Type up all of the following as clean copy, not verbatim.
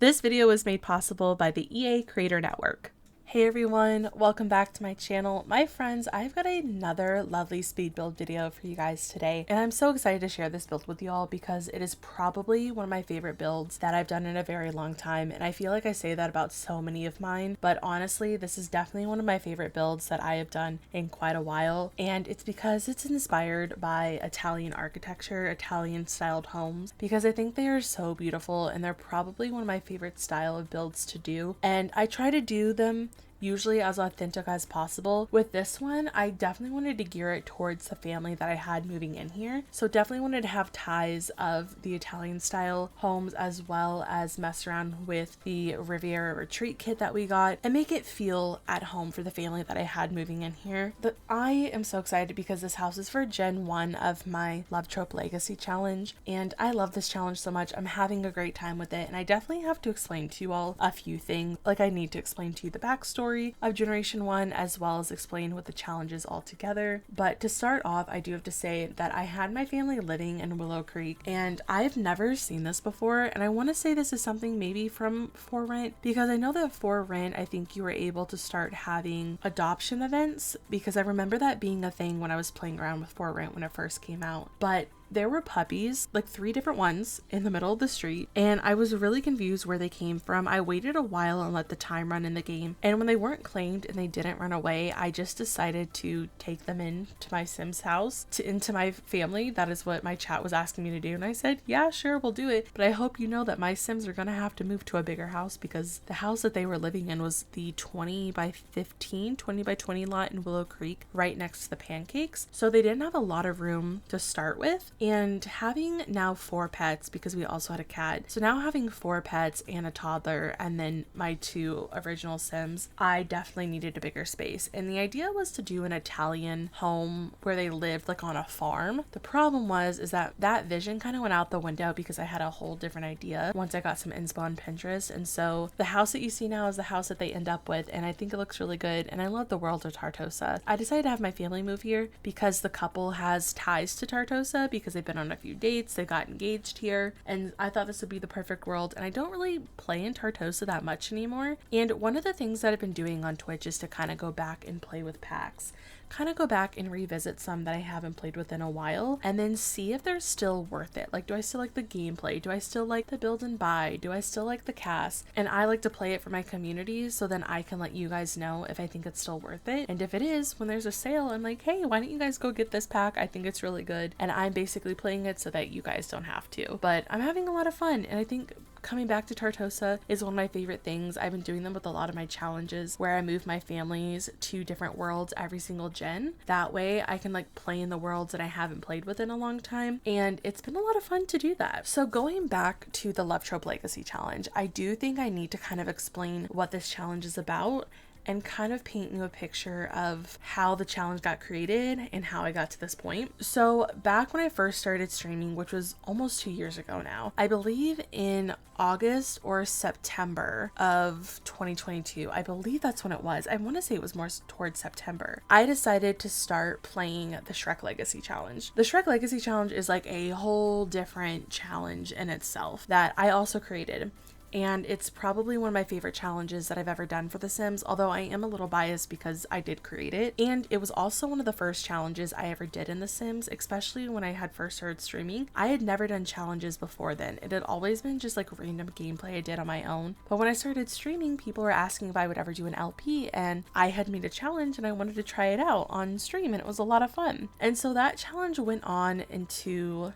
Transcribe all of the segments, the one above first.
This video was made possible by the EA Creator Network. Hey everyone, welcome back to my channel. My friends, I've got another lovely speed build video for you guys today, and I'm so excited to share this build with y'all because it is probably one of my favorite builds that I've done in a very long time, and I feel like I say that about so many of mine, but honestly, this is definitely one of my favorite builds that I have done in quite a while, and it's because it's inspired by Italian architecture, Italian styled homes, because I think they are so beautiful and they're probably one of my favorite style of builds to do, and I try to do them usually as authentic as possible. With this one, I definitely wanted to gear it towards the family that I had moving in here. So definitely wanted to have ties of the Italian style homes as well as mess around with the Riviera retreat kit that we got and make it feel at home for the family that I had moving in here. But I am so excited because this house is for Gen 1 of my Love Trope Legacy challenge, and I love this challenge so much. I'm having a great time with it, and I definitely have to explain to you all a few things. Like, I need to explain to you the backstory of Generation 1 as well as explain what the challenge is altogether. But to start off, I do have to say that I had my family living in Willow Creek and I've never seen this before, and I want to say this is something maybe from For Rent, because I know that For Rent, I think you were able to start having adoption events, because I remember that being a thing when I was playing around with For Rent when it first came out. But there were puppies, like 3 different ones in the middle of the street, and I was really confused where they came from. I waited a while and let the time run in the game, and when they weren't claimed and they didn't run away, I just decided to take them into my Sims house, into my family. That is what my chat was asking me to do, and I said, yeah, sure, we'll do it. But I hope you know that my Sims are gonna have to move to a bigger house, because the house that they were living in was the 20 by 20 lot in Willow Creek, right next to the pancakes. So they didn't have a lot of room to start with. And having now 4 pets, because we also had a cat, so now having 4 pets and a toddler and then my 2 original Sims, I definitely needed a bigger space. And the idea was to do an Italian home where they lived like on a farm. The problem is that vision kind of went out the window because I had a whole different idea once I got some inspo on Pinterest. And so the house that you see now is the house that they end up with, and I think it looks really good, and I love the world of Tartosa. I decided to have my family move here because the couple has ties to Tartosa, because they've been on a few dates, they got engaged here, and I thought this would be the perfect world. And I don't really play in Tartosa that much anymore, and one of the things that I've been doing on Twitch is to kind of go back and play with packs, kind of go back and revisit some that I haven't played with in a while, and then see if they're still worth it. Like, do I still like the gameplay? Do I still like the build and buy? Do I still like the cast? And I like to play it for my community, so then I can let you guys know if I think it's still worth it. And if it is, when there's a sale, I'm like, hey, why don't you guys go get this pack? I think it's really good, and I'm basically playing it so that you guys don't have to. But I'm having a lot of fun, and I think coming back to Tartosa is one of my favorite things. I've been doing them with a lot of my challenges where I move my families to different worlds every single gen. That way I can like play in the worlds that I haven't played with in a long time, and it's been a lot of fun to do that. So going back to the Love Trope Legacy challenge, I do think I need to kind of explain what this challenge is about and kind of paint you a picture of how the challenge got created and how I got to this point. So back when I first started streaming, which was almost 2 years ago now, I believe in August or September of 2022, I believe that's when it was. I want to say it was more towards September. I decided to start playing the Shrek Legacy Challenge. The Shrek Legacy Challenge is like a whole different challenge in itself that I also created. And it's probably one of my favorite challenges that I've ever done for The Sims, although I am a little biased because I did create it. And it was also one of the first challenges I ever did in The Sims, especially when I had first started streaming. I had never done challenges before then. It had always been just like random gameplay I did on my own. But when I started streaming, people were asking if I would ever do an LP, and I had made a challenge and I wanted to try it out on stream, and it was a lot of fun. And so that challenge went on until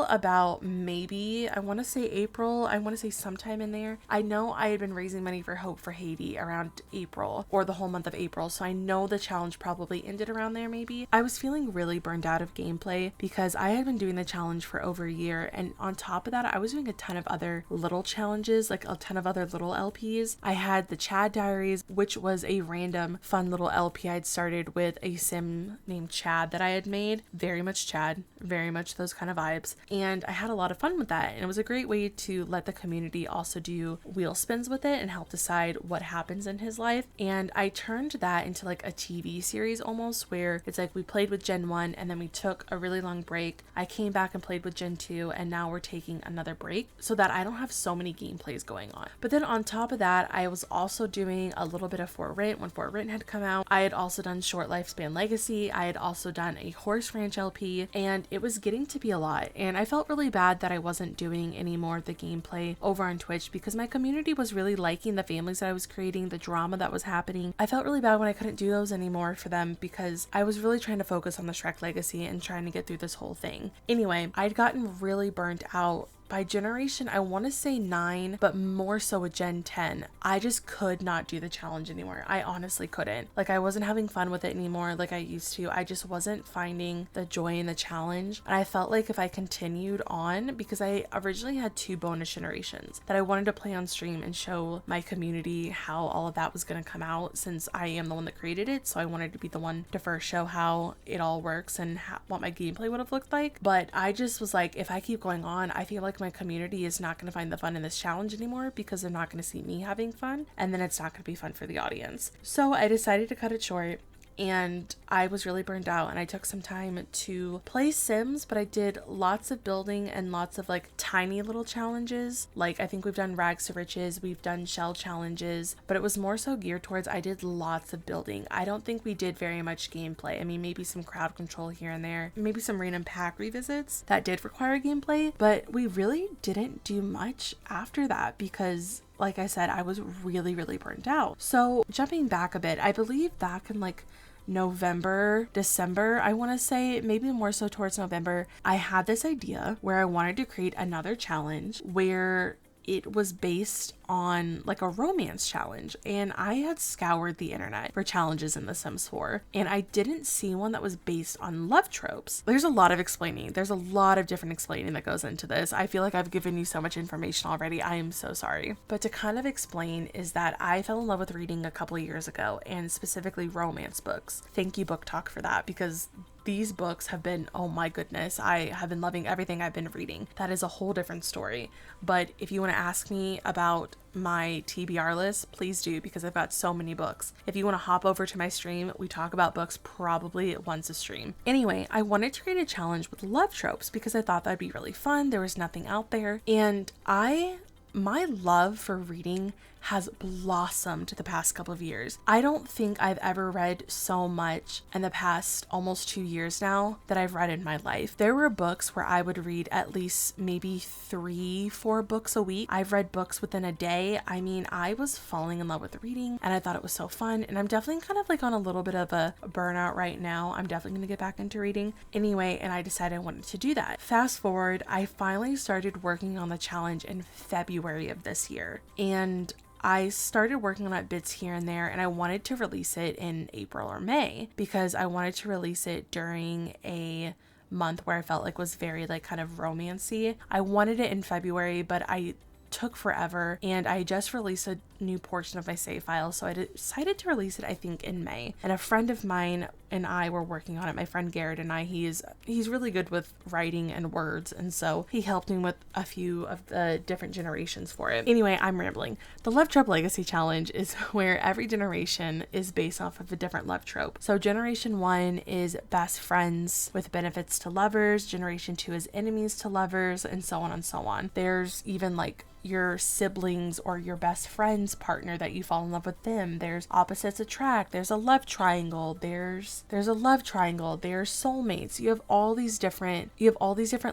about maybe, I want to say April, I want to say sometime in there. I know I had been raising money for Hope for Haiti around April, or the whole month of April, so I know the challenge probably ended around there maybe. I was feeling really burned out of gameplay because I had been doing the challenge for over a year, and on top of that I was doing a ton of other little challenges, like a ton of other little LPs. I had the Chad Diaries, which was a random fun little LP I'd started with a sim named Chad that I had made. Very much Chad, very much those kind of vibes, and I had a lot of fun with that, and it was a great way to let the community also also do wheel spins with it and help decide what happens in his life. And I turned that into like a TV series almost, where it's like we played with Gen 1 and then we took a really long break. I came back and played with Gen 2 and now we're taking another break so that I don't have so many gameplays going on. But then on top of that, I was also doing a little bit of For Rent when For Rent had come out. I had also done Short Lifespan Legacy. I had also done a Horse Ranch LP, and it was getting to be a lot. And I felt really bad that I wasn't doing any more of the gameplay over on Twitch because my community was really liking the families that I was creating, the drama that was happening. I felt really bad when I couldn't do those anymore for them because I was really trying to focus on the Shrek Legacy and trying to get through this whole thing. Anyway, I'd gotten really burnt out by generation, I want to say 9, but more so with Gen 10. I just could not do the challenge anymore. I honestly couldn't. Like, I wasn't having fun with it anymore like I used to. I just wasn't finding the joy in the challenge. And I felt like if I continued on, because I originally had 2 bonus generations that I wanted to play on stream and show my community how all of that was going to come out, since I am the one that created it. So I wanted to be the one to first show how it all works and what my gameplay would have looked like. But I just was like, if I keep going on, I feel like my community is not going to find the fun in this challenge anymore because they're not going to see me having fun, and then it's not going to be fun for the audience. So I decided to cut it short, and I was really burned out, and I took some time to play Sims, but I did lots of building and lots of like tiny little challenges. Like, I think we've done Rags to Riches, we've done shell challenges, but it was more so geared towards I did lots of building. I don't think we did very much gameplay. I mean, maybe some crowd control here and there, maybe some random pack revisits that did require gameplay, but we really didn't do much after that because, like I said, I was really burnt out. So jumping back a bit, I believe back in like November, December, I want to say, maybe more so towards November, I had this idea where I wanted to create another challenge where it was based on like a romance challenge, and I had scoured the internet for challenges in The Sims 4 and I didn't see one that was based on love tropes. There's a lot of explaining. There's a lot of different explaining that goes into this. I feel like I've given you so much information already. I am so sorry. But to kind of explain is that I fell in love with reading a couple of years ago, and specifically romance books. Thank you, Book Talk, for that, because these books have been, oh my goodness, I have been loving everything I've been reading. That is a whole different story. But if you want to ask me about my TBR list, please do, because I've got so many books. If you want to hop over to my stream, we talk about books probably once a stream. Anyway, I wanted to create a challenge with love tropes because I thought that'd be really fun. There was nothing out there. And my love for reading has blossomed the past couple of years. I don't think I've ever read so much in the past almost 2 years now that I've read in my life. There were books where I would read at least maybe 3-4 books a week. I've read books within a day. I mean, I was falling in love with reading and I thought it was so fun, and I'm definitely kind of like on a little bit of a burnout right now. I'm definitely going to get back into reading anyway, and I decided I wanted to do that. Fast forward, I finally started working on the challenge in February of this year, and I started working on it bits here and there, and I wanted to release it in April or May because I wanted to release it during a month where I felt like was very like kind of romancy. I wanted it in February, but I took forever, and I just released a new portion of my save file, so I decided to release it I think in May. And a friend of mine and I were working on it. My friend Garrett and I, he's really good with writing and words, and so he helped me with a few of the different generations for it. Anyway, I'm rambling. The Love Trope Legacy Challenge is where every generation is based off of a different love trope. So generation 1 is best friends with benefits to lovers, generation 2 is enemies to lovers, and so on and so on. There's even like your siblings or your best friend's partner that you fall in love with them. There's opposites attract. There's a love triangle. There's a love triangle. There's soulmates. You have all these different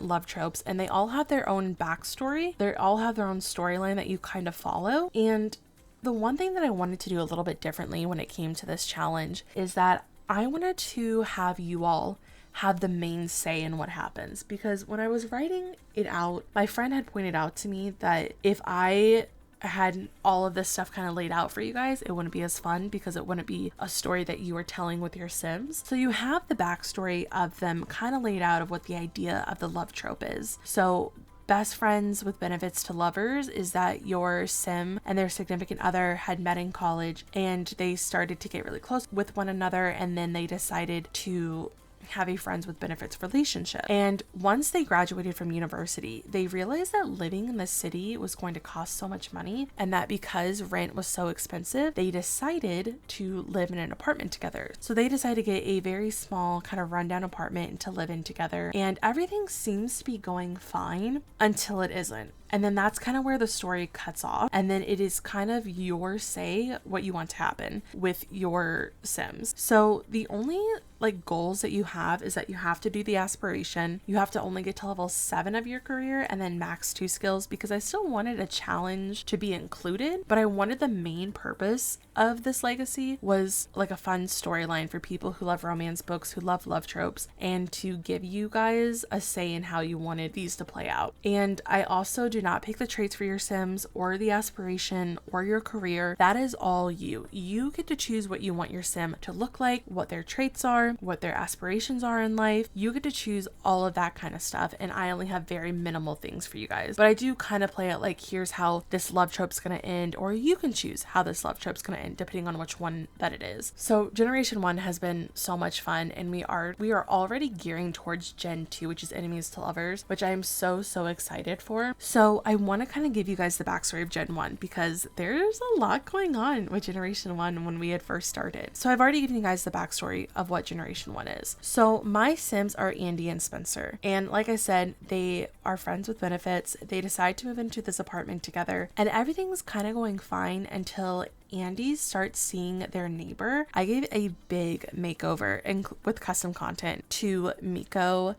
love tropes, and they all have their own backstory. They all have their own storyline that you kind of follow. And the one thing that I wanted to do a little bit differently when it came to this challenge is that I wanted to have you all have the main say in what happens, because when I was writing it out, my friend had pointed out to me that if I had all of this stuff kind of laid out for you guys, it wouldn't be as fun because it wouldn't be a story that you were telling with your Sims. So you have the backstory of them kind of laid out of what the idea of the love trope is. So best friends with benefits to lovers is that your Sim and their significant other had met in college and they started to get really close with one another, and then they decided to have a friends with benefits relationship. And once they graduated from university, they realized that living in the city was going to cost so much money, and that because rent was so expensive, they decided to live in an apartment together. So they decided to get a very small kind of rundown apartment to live in together, and everything seems to be going fine until it isn't. And then that's kind of where the story cuts off. And then it is kind of your say what you want to happen with your Sims. So the only like goals that you have is that you have to do the aspiration. You have to only get to level 7 of your career and then max 2 skills, because I still wanted a challenge to be included, but I wanted the main purpose of this legacy was like a fun storyline for people who love romance books, who love tropes, and to give you guys a say in how you wanted these to play out. And I also do not pick the traits for your Sims or the aspiration or your career. That is all you. You get to choose what you want your Sim to look like, what their traits are, what their aspirations are in life. You get to choose all of that kind of stuff, and I only have very minimal things for you guys. But I do kind of play it like, here's how this love trope's gonna end, or you can choose how this love trope's gonna end depending on which one that it is. So Generation 1 has been so much fun, and we are already gearing towards Gen 2, which is enemies to lovers, which I am so excited for. So I want to kind of give you guys the backstory of Gen 1, because there's a lot going on with Generation 1 when we had first started. So I've already given you guys the backstory of what Generation 1 is. So my Sims are Andy and Spencer, and like I said, they are friends with benefits. They decide to move into this apartment together, and everything's kind of going fine until Andy starts seeing their neighbor. I gave a big makeover and with custom content to Miko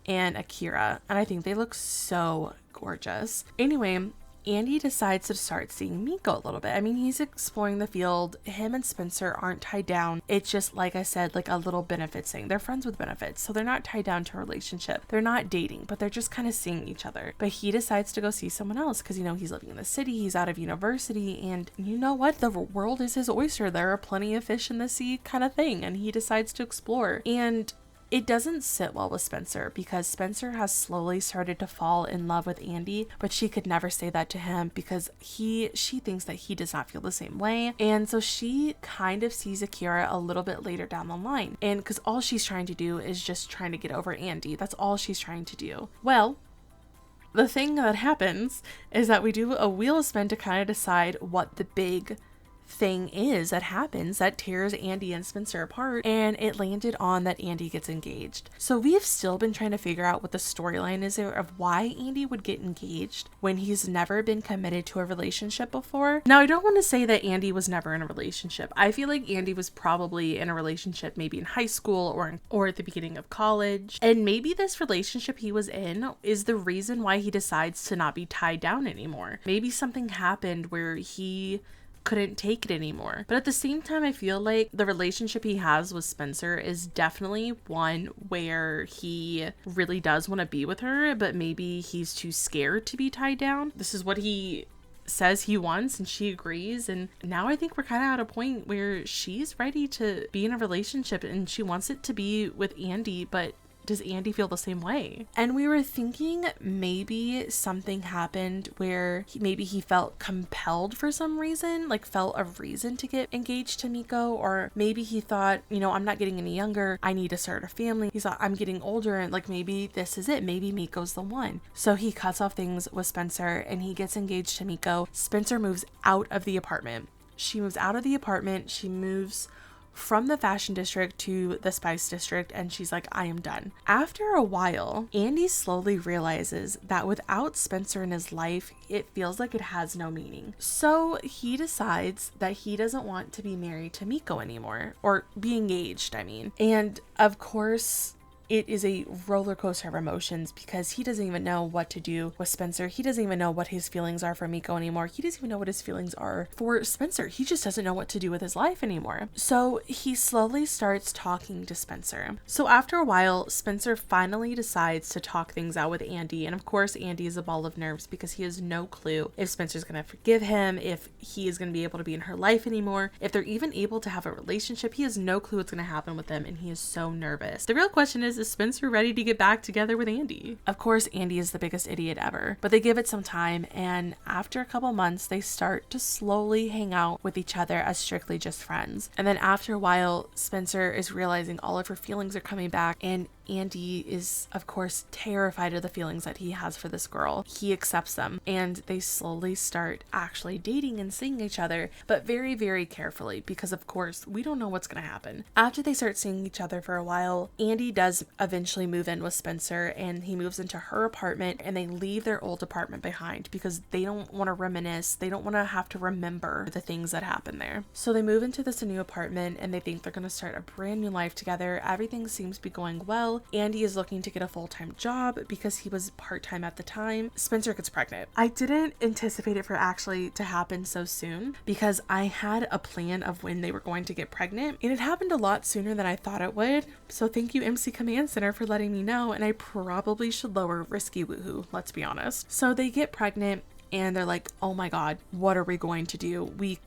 and Akira, and I think they look so gorgeous. Anyway, Andy decides to start seeing Miko a little bit. I mean, he's exploring the field. Him and Spencer aren't tied down. It's just, like I said, like a little benefits thing. They're friends with benefits, so they're not tied down to a relationship. They're not dating, but they're just kind of seeing each other. But he decides to go see someone else because, you know, he's living in the city, he's out of university, and you know what? The world is his oyster. There are plenty of fish in the sea kind of thing, and he decides to explore. And it doesn't sit well with Spencer, because Spencer has slowly started to fall in love with Andy, but she could never say that to him because she thinks that he does not feel the same way. And so she kind of sees Akira a little bit later down the line, and because all she's trying to do is just trying to get over Andy. That's all she's trying to do. Well, the thing that happens is that we do a wheel spin to kind of decide what the big thing is that happens that tears Andy and Spencer apart, and it landed on that Andy gets engaged. So we have still been trying to figure out what the storyline is there of why Andy would get engaged when he's never been committed to a relationship before. Now, I don't want to say that Andy was never in a relationship. I feel like Andy was probably in a relationship maybe in high school or at the beginning of college, and maybe this relationship he was in is the reason why he decides to not be tied down anymore. Maybe something happened where he couldn't take it anymore. But at the same time, I feel like the relationship he has with Spencer is definitely one where he really does want to be with her, but maybe he's too scared to be tied down. This is what he says he wants, and she agrees, and now I think we're kind of at a point where she's ready to be in a relationship and she wants it to be with Andy, but does Andy feel the same way? And we were thinking maybe something happened where maybe he felt compelled for some reason, like felt a reason to get engaged to Miko, or maybe he thought, you know, I'm not getting any younger, I need to start a family. He thought, I'm getting older, and like maybe this is it, maybe Miko's the one. So he cuts off things with Spencer and he gets engaged to Miko. Spencer moves out of the apartment. She moves out of the apartment. She moves from the fashion district to the spice district, and she's like, I am done. After a while, Andy slowly realizes that without Spencer in his life, it feels like it has no meaning. So he decides that he doesn't want to be married to Miko anymore, or be engaged, I mean. And of course, it is a roller coaster of emotions because he doesn't even know what to do with Spencer. He doesn't even know what his feelings are for Miko anymore. He doesn't even know what his feelings are for Spencer. He just doesn't know what to do with his life anymore. So he slowly starts talking to Spencer. So after a while, Spencer finally decides to talk things out with Andy. And of course, Andy is a ball of nerves because he has no clue if Spencer's going to forgive him, if he is going to be able to be in her life anymore, if they're even able to have a relationship. He has no clue what's going to happen with them, and he is so nervous. The real question is is Spencer ready to get back together with Andy? Of course, Andy is the biggest idiot ever, but they give it some time, and after a couple months, they start to slowly hang out with each other as strictly just friends. And then after a while, Spencer is realizing all of her feelings are coming back, and Andy is, of course, terrified of the feelings that he has for this girl. He accepts them, and they slowly start actually dating and seeing each other, but very, very carefully, because of course, we don't know what's going to happen. After they start seeing each other for a while, Andy does eventually move in with Spencer, and he moves into her apartment, and they leave their old apartment behind because they don't want to reminisce. They don't want to have to remember the things that happened there. So they move into this new apartment, and they think they're going to start a brand new life together. Everything seems to be going well. Andy is looking to get a full-time job because he was part-time at the time. Spencer gets pregnant. I didn't anticipate it for actually to happen so soon because I had a plan of when they were going to get pregnant, and it happened a lot sooner than I thought it would. So thank you, MC Command Center, for letting me know, and I probably should lower risky woohoo, let's be honest. So they get pregnant, and they're like, oh my god, what are we going to do? We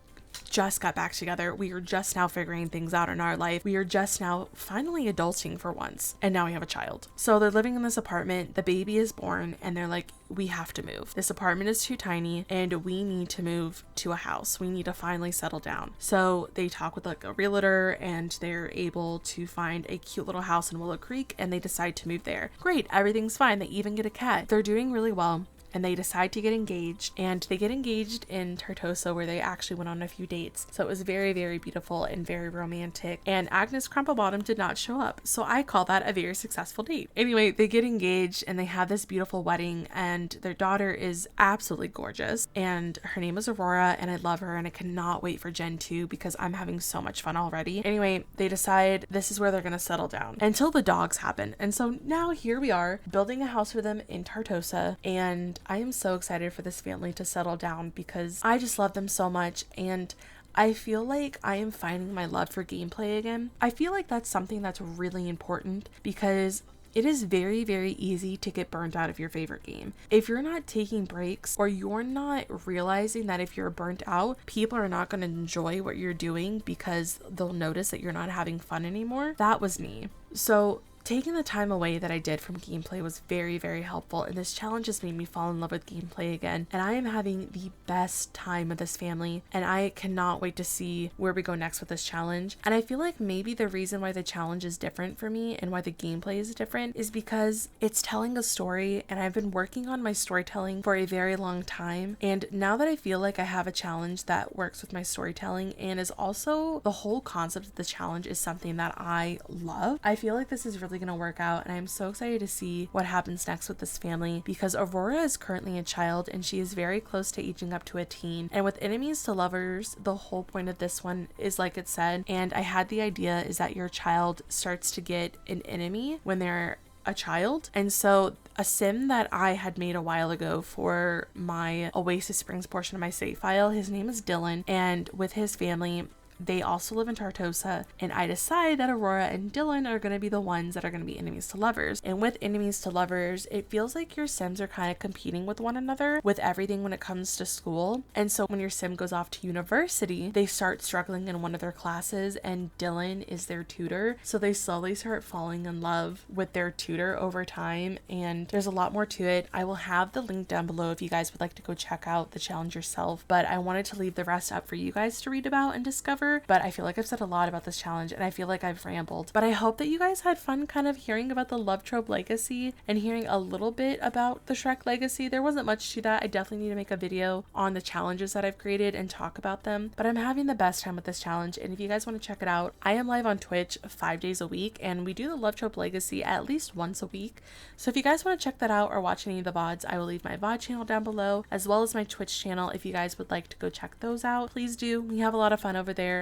just got back together. We are just now figuring things out in our life. We are just now finally adulting for once. And now we have a child. So they're living in this apartment. The baby is born, and they're like, we have to move. This apartment is too tiny, and we need to move to a house. We need to finally settle down. So they talk with like a realtor, and they're able to find a cute little house in Willow Creek, and they decide to move there. Great. Everything's fine. They even get a cat. They're doing really well. And they decide to get engaged, and they get engaged in Tartosa, where they actually went on a few dates. So it was very, very beautiful and very romantic, and Agnes Crumplebottom did not show up, so I call that a very successful date. Anyway, they get engaged, and they have this beautiful wedding, and their daughter is absolutely gorgeous, and her name is Aurora, and I love her, and I cannot wait for Gen 2 because I'm having so much fun already. Anyway, they decide this is where they're gonna settle down until the dogs happen, and so now here we are building a house for them in Tartosa, and I am so excited for this family to settle down because I just love them so much, and I feel like I am finding my love for gameplay again. I feel like that's something that's really important because it is very, very easy to get burnt out of your favorite game. If you're not taking breaks, or you're not realizing that if you're burnt out, people are not going to enjoy what you're doing because they'll notice that you're not having fun anymore. That was me. So taking the time away that I did from gameplay was very, very helpful, and this challenge has made me fall in love with gameplay again, and I am having the best time with this family, and I cannot wait to see where we go next with this challenge. And I feel like maybe the reason why the challenge is different for me and why the gameplay is different is because it's telling a story, and I've been working on my storytelling for a very long time, and now that I feel like I have a challenge that works with my storytelling and is also the whole concept of the challenge is something that I love, I feel like this is really going to work out, and I'm so excited to see what happens next with this family because Aurora is currently a child, and she is very close to aging up to a teen. And with enemies to lovers, the whole point of this one is, like it said, and I had the idea, is that your child starts to get an enemy when they're a child. And so a sim that I had made a while ago for my Oasis Springs portion of my save file, his name is Dylan, and with his family, they also live in Tartosa, and I decide that Aurora and Dylan are going to be the ones that are going to be enemies to lovers. And with enemies to lovers, it feels like your sims are kind of competing with one another with everything when it comes to school. And so when your sim goes off to university, they start struggling in one of their classes, and Dylan is their tutor. So they slowly start falling in love with their tutor over time, and there's a lot more to it. I will have the link down below if you guys would like to go check out the challenge yourself, but I wanted to leave the rest up for you guys to read about and discover. But I feel like I've said a lot about this challenge, and I feel like I've rambled, but I hope that you guys had fun kind of hearing about the Love Trope Legacy and hearing a little bit about the Shrek Legacy. There wasn't much to that. I definitely need to make a video on the challenges that I've created and talk about them, but I'm having the best time with this challenge, and if you guys want to check it out, I am live on Twitch 5 days a week, and we do the Love Trope Legacy at least once a week. So if you guys want to check that out or watch any of the VODs, I will leave my VOD channel down below, as well as my Twitch channel. If you guys would like to go check those out, please do. We have a lot of fun over there.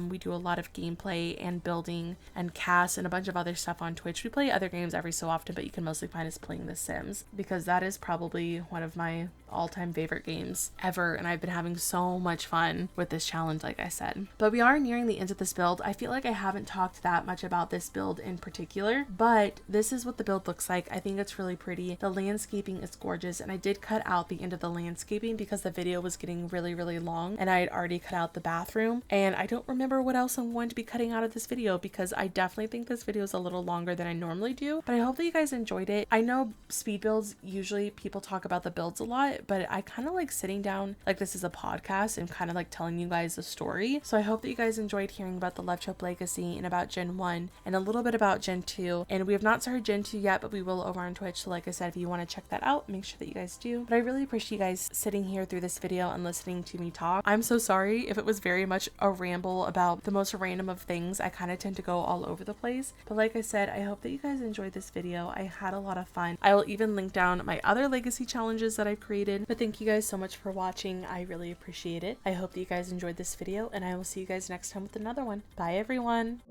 We do a lot of gameplay and building and cast and a bunch of other stuff on Twitch. We play other games every so often, but you can mostly find us playing The Sims because that is probably one of my all-time favorite games ever, and I've been having so much fun with this challenge, like I said. But we are nearing the end of this build. I feel like I haven't talked that much about this build in particular, but this is what the build looks like. I think it's really pretty. The landscaping is gorgeous, and I did cut out the end of the landscaping because the video was getting really, really long, and I had already cut out the bathroom, and I don't remember what else I'm going to be cutting out of this video because I definitely think this video is a little longer than I normally do, but I hope that you guys enjoyed it. I know speed builds, usually people talk about the builds a lot, but I kind of like sitting down like this is a podcast and kind of like telling you guys a story. So I hope that you guys enjoyed hearing about the Love Chope Legacy and about Gen 1 and a little bit about Gen 2. And we have not started Gen 2 yet, but we will over on Twitch. So like I said, if you want to check that out, make sure that you guys do. But I really appreciate you guys sitting here through this video and listening to me talk. I'm so sorry if it was very much a ramble about the most random of things. I kind of tend to go all over the place. But like I said, I hope that you guys enjoyed this video. I had a lot of fun. I will even link down my other legacy challenges that I've created. But thank you guys so much for watching. I really appreciate it. I hope that you guys enjoyed this video, and I will see you guys next time with another one. Bye everyone.